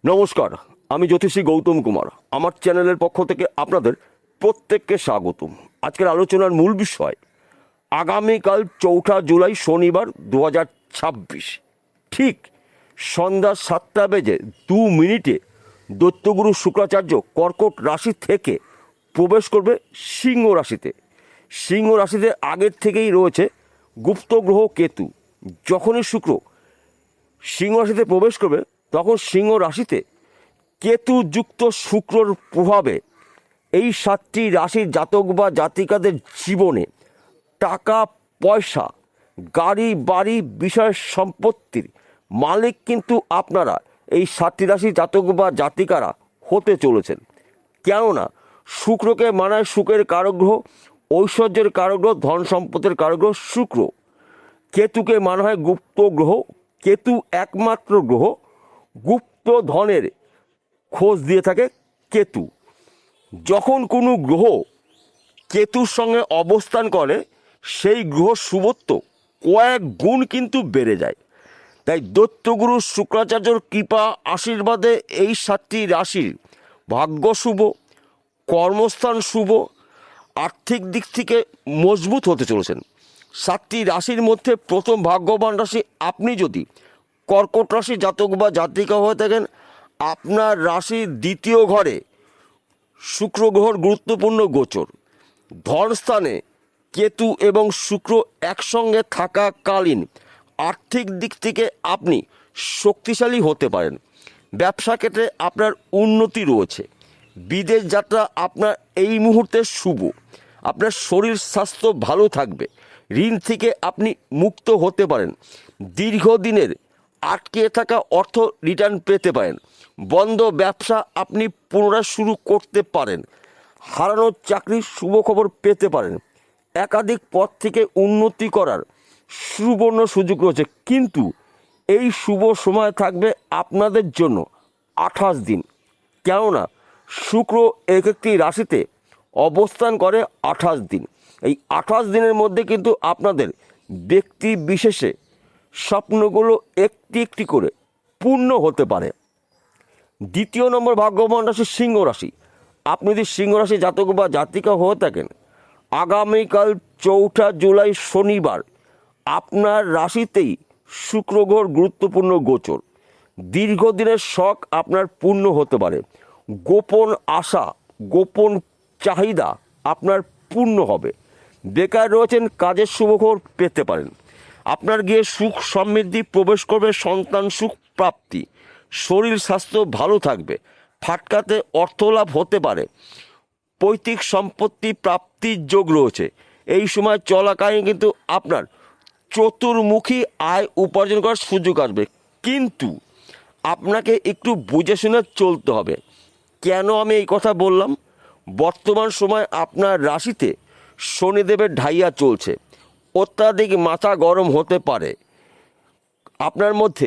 নমস্কার, আমি জ্যোতিষী গৌতম কুমার। আমার চ্যানেলের পক্ষ থেকে আপনাদের প্রত্যেককে স্বাগতম। আজকের আলোচনার মূল বিষয় আগামীকাল 4 জুলাই শনিবার 2026 ঠিক সন্ধ্যা 7:02 দৈত্যগুরু শুক্রাচার্য কর্কট রাশি থেকে প্রবেশ করবে সিংহ রাশিতে। সিংহ রাশিতে আগের থেকেই রয়েছে গুপ্ত গ্রহ কেতু। যখনই শুক্র সিংহ রাশিতে প্রবেশ করবে তখন সিংহ রাশিতে কেতুযুক্ত শুক্রর প্রভাবে এই 7টি রাশির জাতক বা জাতিকাদের জীবনে টাকা পয়সা, গাড়ি বাড়ি, বিষয় সম্পত্তির মালিক কিন্তু আপনারা এই 7টি রাশির জাতক বা জাতিকারা হতে চলেছেন। কেননা শুক্রকে মানায় সুখের কারগ্রহ, ঐশ্বর্যের কারগ্রহ, ধন সম্পদের কারগ্রহ শুক্র। কেতুকে মানা হয় গুপ্ত গ্রহ। কেতু একমাত্র গ্রহ গুপ্ত ধনের খোঁজ দিয়ে থাকে কেতু। যখন কোনো গ্রহ কেতুর সঙ্গে অবস্থান করে সেই গ্রহ শুভত্ব কয়েক গুণ কিন্তু বেড়ে যায়। তাই দৈত্যগুরু শুক্রাচার্যর কৃপা আশীর্বাদে এই 7টি রাশির ভাগ্য শুভ, কর্মস্থান শুভ, আর্থিক দিক থেকে মজবুত হতে চলেছেন। 7টি রাশির মধ্যে প্রথম ভাগ্যবান রাশি আপনি যদি কর্কট রাশি জাতক বা জাতিকা হয়ে থাকেন, আপনার রাশির দ্বিতীয় ঘরে শুক্র গ্রহর গুরুত্বপূর্ণ গোচর। ধনস্থানে কেতু এবং শুক্র একসঙ্গে থাকাকালীন আর্থিক দিক থেকে আপনি শক্তিশালী হতে পারেন। ব্যবসা ক্ষেত্রে আপনার উন্নতি রয়েছে। বিদেশ যাত্রা আপনার এই মুহূর্তে শুভ। আপনার শরীর স্বাস্থ্য ভালো থাকবে। ঋণ থেকে আপনি মুক্ত হতে পারেন। দীর্ঘদিনের আটকে থাকা অর্থ রিটার্ন পেতে পারেন। বন্ধ ব্যবসা আপনি পুনরায় শুরু করতে পারেন। হারানো চাকরির শুভ খবর পেতে পারেন। একাধিক পথ থেকে উন্নতি করার সুবর্ণ সুযোগ রয়েছে। কিন্তু এই শুভ সময় থাকবে আপনাদের জন্য 28 দিন। কেননা শুক্র একটি রাশিতে অবস্থান করে 28 দিন। এই 28 দিনের মধ্যে কিন্তু আপনাদের ব্যক্তি বিশেষে স্বপ্নগুলো একটি একটি করে পূর্ণ হতে পারে। দ্বিতীয় নম্বর ভাগ্যবান রাশি সিংহ রাশি। আপনি যদি সিংহ রাশি জাতক বা জাতিকা হয়ে থাকেন, আগামীকাল 4 জুলাই শনিবার আপনার রাশিতেই শুক্র গ্রহর গুরুত্বপূর্ণ গোচর। দীর্ঘদিনের শখ আপনার পূর্ণ হতে পারে। গোপন আশা, গোপন চাহিদা আপনার পূর্ণ হবে। বেকার রয়েছেন, কাজের শুভখবর পেতে পারেন। আপনার গিয়ে সুখ সমৃদ্ধি প্রবেশ করবে, সন্তান সুখ প্রাপ্তি। শরীর স্বাস্থ্য ভালো থাকবে। ফাটকাতে অর্থলাভ হতে পারে। পৈতৃক সম্পত্তি প্রাপ্তির যোগ রয়েছে। এই সময় চলাকালীন কিন্তু আপনার চতুর্মুখী আয় উপার্জন করার সুযোগ আসবে। কিন্তু আপনাকে একটু বুঝে শুনে চলতে হবে। কেন আমি এই কথা বললাম? বর্তমান সময় আপনার রাশিতে শনিদেবের ঢাইয়া চলছে। অত্যাধিক মাথা গরম হতে পারে। আপনার মধ্যে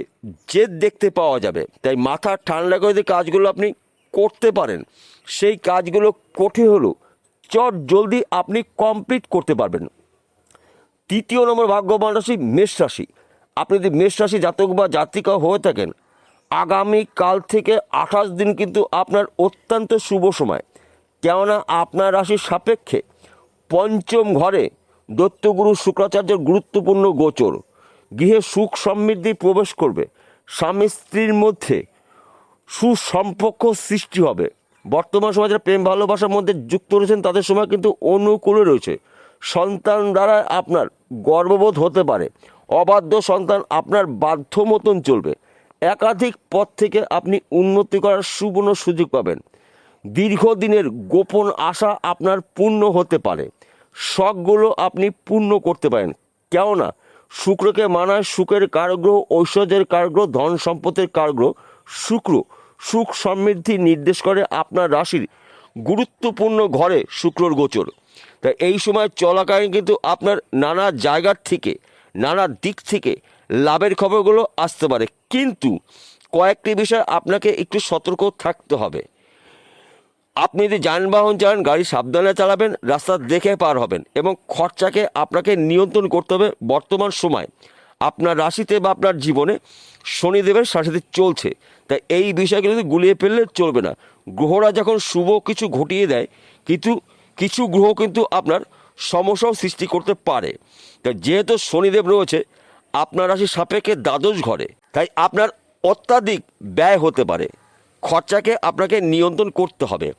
জেদ দেখতে পাওয়া যাবে। তাই মাথা ঠান্ডা করে যে কাজগুলো আপনি করতে পারেন, সেই কাজগুলো কঠিন হলেও চট জলদি আপনি কমপ্লিট করতে পারবেন। তৃতীয় নম্বর ভাগ্যবান রাশি মেষ রাশি। আপনি যদি মেষ রাশি জাতক বা জাতিকা হয়ে থাকেন, আগামীকাল থেকে 28 দিন কিন্তু আপনার অত্যন্ত শুভ সময়। কেননা আপনার রাশির সাপেক্ষে পঞ্চম ঘরে দৈত্যগুরু শুক্রাচার্যের গুরুত্বপূর্ণ গোচর। গৃহে সুখ সমৃদ্ধি প্রবেশ করবে। স্বামী স্ত্রীর মধ্যে সুসম্পর্ক সৃষ্টি হবে। বর্তমান সময় যারা প্রেম ভালোবাসার মধ্যে যুক্ত রয়েছেন তাদের সময় কিন্তু অনুকূলে রয়েছে। সন্তান দ্বারা আপনার গর্ববোধ হতে পারে। অবাধ্য সন্তান আপনার বাধ্য মতন চলবে। একাধিক পথ থেকে আপনি উন্নতি করার সুবর্ণ সুযোগ পাবেন। দীর্ঘদিনের গোপন আশা আপনার পূর্ণ হতে পারে। শখগুলো আপনি পূর্ণ করতে পারেন। কেননা শুক্রকে মানায় সুখের কারগ্রহ, ঐশ্বর্যের কারগ্রহ, ধন সম্পদের কারগ্রহ শুক্র। সুখ সমৃদ্ধি নির্দেশ করে আপনার রাশির গুরুত্বপূর্ণ ঘরে শুক্রর গোচর। তাই এই সময় চলাকালীন কিন্তু আপনার নানা জায়গার থেকে, নানা দিক থেকে লাভের খবরগুলো আসতে পারে। কিন্তু কয়েকটি বিষয় আপনাকে একটু সতর্ক থাকতে হবে। আপনি যদি যানবাহন চালান, গাড়ি সাবধানে চালাবেন, রাস্তা দেখে পার হবেন এবং খরচাকে আপনাকে নিয়ন্ত্রণ করতে হবে। বর্তমান সময় আপনার রাশিতে বা আপনার জীবনে শনিদেবের সাথে চলছে। তাই এই বিষয়গুলো কিন্তু গুলিয়ে ফেললে চলবে না। গ্রহরা যখন শুভ কিছু ঘটিয়ে দেয়, কিন্তু কিছু গ্রহ কিন্তু আপনার সমস্যাও সৃষ্টি করতে পারে। তাই যেহেতু শনিদেব রয়েছে আপনার রাশির সাপেক্ষে দ্বাদশ ঘরে, তাই আপনার অত্যাধিক ব্যয় হতে পারে, খরচাকে আপনাকে নিয়ন্ত্রণ করতে হবে।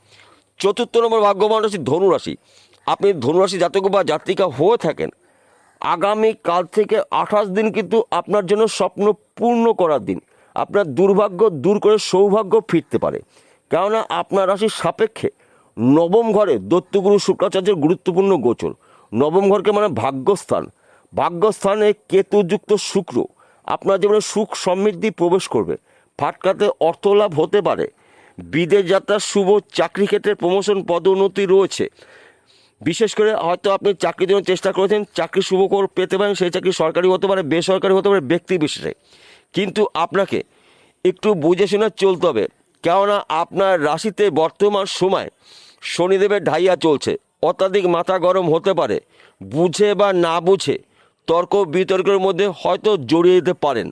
চতুর্থ নম্বর ভাগ্যবান রাশি ধনুরাশি। আপনি ধনুরাশি জাতক বা জাতিকা হয়ে থাকেন, আগামী কাল থেকে 28 দিন কিন্তু আপনার জন্য স্বপ্ন পূর্ণ করার দিন। আপনার দুর্ভাগ্য দূর করে সৌভাগ্য ফিরতে পারে, কেননা আপনার রাশির সাপেক্ষে নবম ঘরে দৈত্যগুরু শুক্রাচার্যের গুরুত্বপূর্ণ গোচর। নবম ঘরকে মানে ভাগ্যস্থান, ভাগ্যস্থানে কেতুযুক্ত শুক্র আপনার জীবনে সুখ সমৃদ্ধি প্রবেশ করবে, ফাটকাতে অর্থলাভ হতে পারে, বিদেশ যাত্রার শুভ, চাকরি ক্ষেত্রে প্রমোশন পদোন্নতি রয়েছে। বিশেষ করে হয়তো আপনি চাকরির জন্য চেষ্টা করেছেন, চাকরি শুভ করে পেতে পারেন, সেই চাকরি সরকারি হতে পারে, বেসরকারি হতে পারে, ব্যক্তি বিশেষে। কিন্তু আপনাকে একটু বুঝে শুনে চলতে হবে, কেননা আপনার রাশিতে বর্তমান সময় শনিদেবের ঢাইয়া চলছে। অত্যাধিক মাথা গরম হতে পারে, বুঝে বা না বুঝে তর্ক বিতর্কের মধ্যে হয়তো জড়িয়ে যেতে পারেন।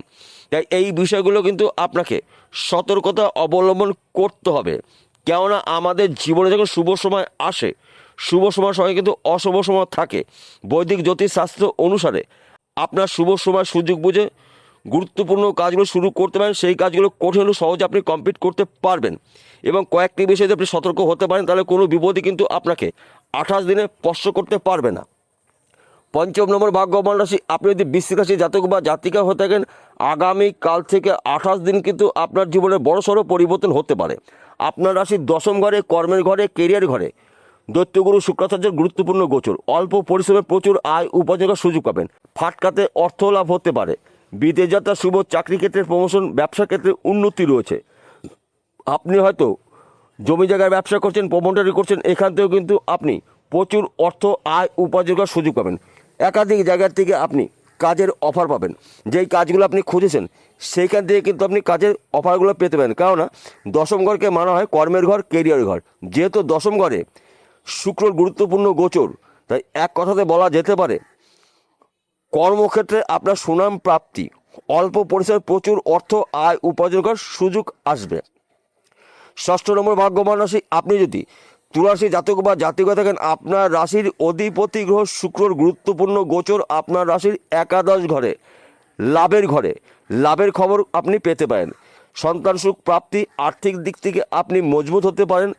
তাই এই বিষয়গুলো কিন্তু আপনাকে সতর্কতা অবলম্বন করতে হবে, কেননা আমাদের জীবনে যখন শুভ সময় আসে, শুভ সময়ের সঙ্গে কিন্তু অশুভ সময় থাকে। বৈদিক জ্যোতিষশাস্ত্র অনুসারে আপনার শুভ সময় সুযোগ বুঝে গুরুত্বপূর্ণ কাজগুলো শুরু করতে পারেন, সেই কাজগুলো কঠিন হলেও সহজে আপনি কমপ্লিট করতে পারবেন। এবং কয়েকটি বিষয়ে আপনি সতর্ক হতে পারেন, তাহলে কোনো বিপদই কিন্তু আপনাকে 28 দিনে স্পর্শ করতে পারবে না। পঞ্চম নম্বর ভাগ্যবান রাশি। আপনি যদি বৃশ্চিক রাশি জাতক বা জাতিকা হয়ে থাকেন, আগামী কাল থেকে 28 দিন কিন্তু আপনার জীবনে বড়সড় পরিবর্তন হতে পারে। আপনার রাশির দশম ঘরে, কর্মের ঘরে, কেরিয়ার ঘরে দৈত্যগুরু শুক্রাচার্যের গুরুত্বপূর্ণ গোচর। অল্প পরিশ্রমে প্রচুর আয় উপার্জনের সুযোগ পাবেন, ফাটকাতে অর্থ লাভ হতে পারে, বিদেশ যাত্রা শুভ, চাকরি ক্ষেত্রে প্রমোশন, ব্যবসা ক্ষেত্রে উন্নতি রয়েছে। আপনি হয়তো জমি জায়গায় ব্যবসা করছেন, প্রমোটারি করছেন, এখান থেকেও কিন্তু আপনি প্রচুর অর্থ আয় উপার্জন করার সুযোগ পাবেন। একাধিক জায়গার থেকে আপনি কাজের অফার পাবেন, যেই কাজগুলো আপনি খুঁজেছেন সেইখান থেকে কিন্তু আপনি কাজের অফারগুলো পেতে পারেন। কেননা দশম ঘরকে মানা হয় কর্মের ঘর, কেরিয়ার ঘর। যেহেতু দশম ঘরে শুক্রর গুরুত্বপূর্ণ গোচর, তাই এক কথাতে বলা যেতে পারে কর্মক্ষেত্রে আপনার সুনাম প্রাপ্তি, অল্প পরিসরে প্রচুর অর্থ আয় উপার্জন করার সুযোগ আসবে। ষষ্ঠ নম্বর ভাগ্যবান রাশি। আপনি যদি তুলারাশি জাতক বা জাতিকা থাকেন, আপনার রাশির অধিপতি গ্রহ শুক্রর গুরুত্বপূর্ণ গোচর আপনার রাশির একাদশ ঘরে, লাভের খবর আপনি পেতে পারেন। সন্তান সুখ প্রাপ্তি, আর্থিক দিক থেকে আপনি মজবুত হতে পারেন,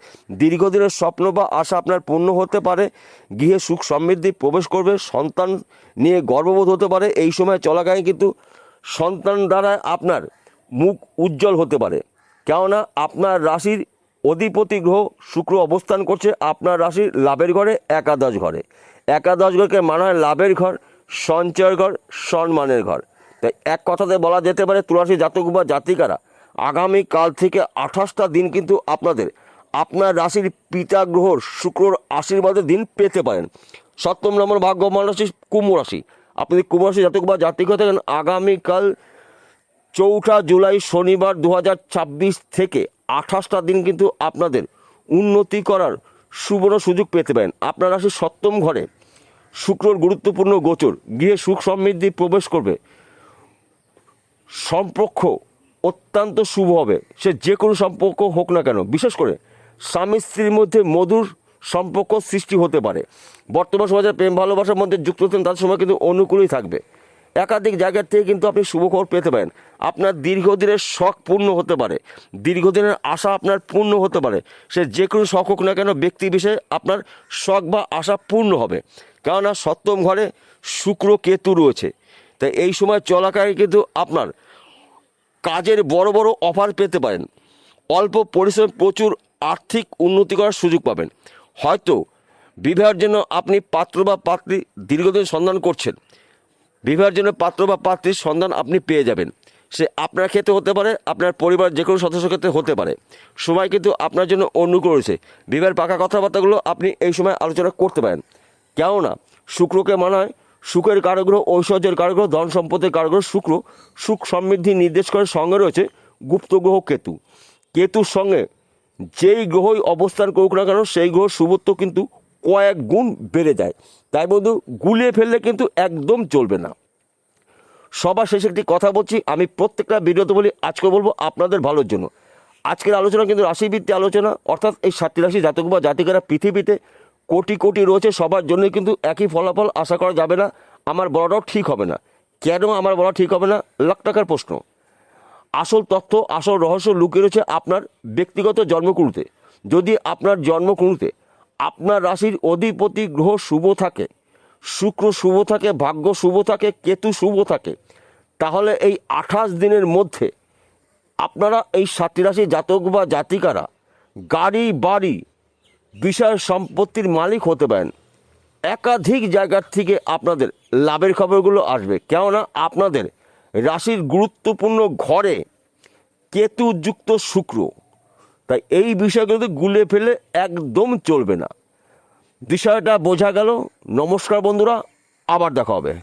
দীর্ঘদিনের স্বপ্ন বা আশা আপনার পূর্ণ হতে পারে, গৃহে সুখ সমৃদ্ধি প্রবেশ করবে, সন্তান নিয়ে গর্ববোধ হতে পারে। এই সময় চলাকালীন কিন্তু সন্তান দ্বারা আপনার মুখ উজ্জ্বল হতে পারে, কেননা আপনার রাশির অধিপতি গ্রহ শুক্র অবস্থান করছে আপনার রাশির লাভের ঘরে, একাদশ ঘরে। একাদশ ঘরকে মানা হয় লাভের ঘর, সঞ্চয়ের ঘর, সম্মানের ঘর। তাই এক কথাতে বলা যেতে পারে তুলারাশি জাতক বা জাতিকারা আগামী কাল থেকে 28টা দিন কিন্তু আপনার রাশির পিতা গ্রহর শুক্রর আশীর্বাদের দিন পেতে পারেন। সপ্তম নম্বর ভাগ্যবান রাশি কুম্ভ রাশি। আপনি কুম্ভ রাশি জাতক বা জাতিকা থাকেন, আগামীকাল 4 জুলাই শনিবার 2026 থেকে 28টা দিন কিন্তু আপনাদের উন্নতি করার সুবর্ণ সুযোগ পেতে পারেন। আপনার রাশির সপ্তম ঘরে শুক্রর গুরুত্বপূর্ণ গোচর, গৃহে সুখ সমৃদ্ধি প্রবেশ করবে, সম্পর্ক অত্যন্ত শুভ হবে, সে যে কোনো সম্পর্ক হোক না কেন। বিশেষ করে স্বামী স্ত্রীর মধ্যে মধুর সম্পর্ক সৃষ্টি হতে পারে। বর্তমান সমাজে প্রেম ভালোবাসার মধ্যে যুক্ত হতেন, তার সময় কিন্তু অনুকূলই থাকবে। একাধিক জায়গার থেকে কিন্তু আপনি শুভখবর পেতে পারেন। আপনার দীর্ঘদিনের শখ পূর্ণ হতে পারে, দীর্ঘদিনের আশা আপনার পূর্ণ হতে পারে, সে যে কোনো শখ হোক না কেন, ব্যক্তি বিষয়ে আপনার শখ বা আশা পূর্ণ হবে। কেননা সপ্তম ঘরে শুক্র কেতু রয়েছে, তাই এই সময় চলাকালীন কিন্তু আপনার কাজের বড় বড় অফার পেতে পারেন। অল্প পরিশ্রমে প্রচুর আর্থিক উন্নতি করার সুযোগ পাবেন। হয়তো বিবাহের জন্য আপনি পাত্র বা পাত্রী দীর্ঘদিন সন্ধান করছেন, বিবাহের জন্য পাত্র বা পাত্রীর সন্ধান আপনি পেয়ে যাবেন। সে আপনার ক্ষেত্রে হতে পারে, আপনার পরিবার যে কোনো সদস্য ক্ষেত্রে হতে পারে। সময় কিন্তু আপনার জন্য অনুকূল রয়েছে। বিবাহের পাকা কথাবার্তাগুলো আপনি এই সময় আলোচনা করতে পারেন, কেননা শুক্রকে মানা হয় সুখের কারগ্রহ, ঐশ্বর্যের কারগ্রহ, ধন সম্পদের কারগ্রহ। শুক্র সুখ সমৃদ্ধি নির্দেশ করে। সঙ্গে রয়েছে গুপ্ত গ্রহ কেতু। কেতুর সঙ্গে যেই গ্রহই অবস্থান করুক না কেন, সেই গ্রহ শুভত্ব কিন্তু কয়েক গুণ বেড়ে যায়। তাই বন্ধু, গুলিয়ে ফেললে কিন্তু একদম চলবে না। সবার শেষে একটি কথা বলছি, আমি প্রত্যেকটা ভিডিওতে বলি, আজকে বলবো আপনাদের ভালোর জন্য। আজকের আলোচনা কিন্তু রাশিভিত্তিক আলোচনা, অর্থাৎ এই 7টি রাশি জাতক বা জাতিকারা পৃথিবীতে কোটি কোটি রয়েছে, সবার জন্যই কিন্তু একই ফলাফল আশা করা যাবে না। আমার বলাটাও ঠিক হবে না। কেন আমার বলা ঠিক হবে না? লাখ টাকার প্রশ্ন। আসল তথ্য, আসল রহস্য লুকিয়ে রয়েছে আপনার ব্যক্তিগত জন্মকুণ্ডলিতে। যদি আপনার জন্মকুণ্ডলিতে আপনার রাশির অধিপতি গ্রহ শুভ থাকে, শুক্র শুভ থাকে, ভাগ্য শুভ থাকে, কেতু শুভ থাকে, তাহলে এই 28 দিনের মধ্যে আপনারা এই 7টি রাশির জাতক বা জাতিকারা গাড়ি বাড়ি বিষয় সম্পত্তির মালিক হতে পারেন। একাধিক জায়গার থেকে আপনাদের লাভের খবরগুলো আসবে, কেননা আপনাদের রাশির গুরুত্বপূর্ণ ঘরে কেতুযুক্ত শুক্র। তাই এই বিষয়গুলোতে গুলিয়ে ফেলে একদম চলবে না। বিষয়টা বোঝা গেল। নমস্কার বন্ধুরা, আবার দেখা হবে।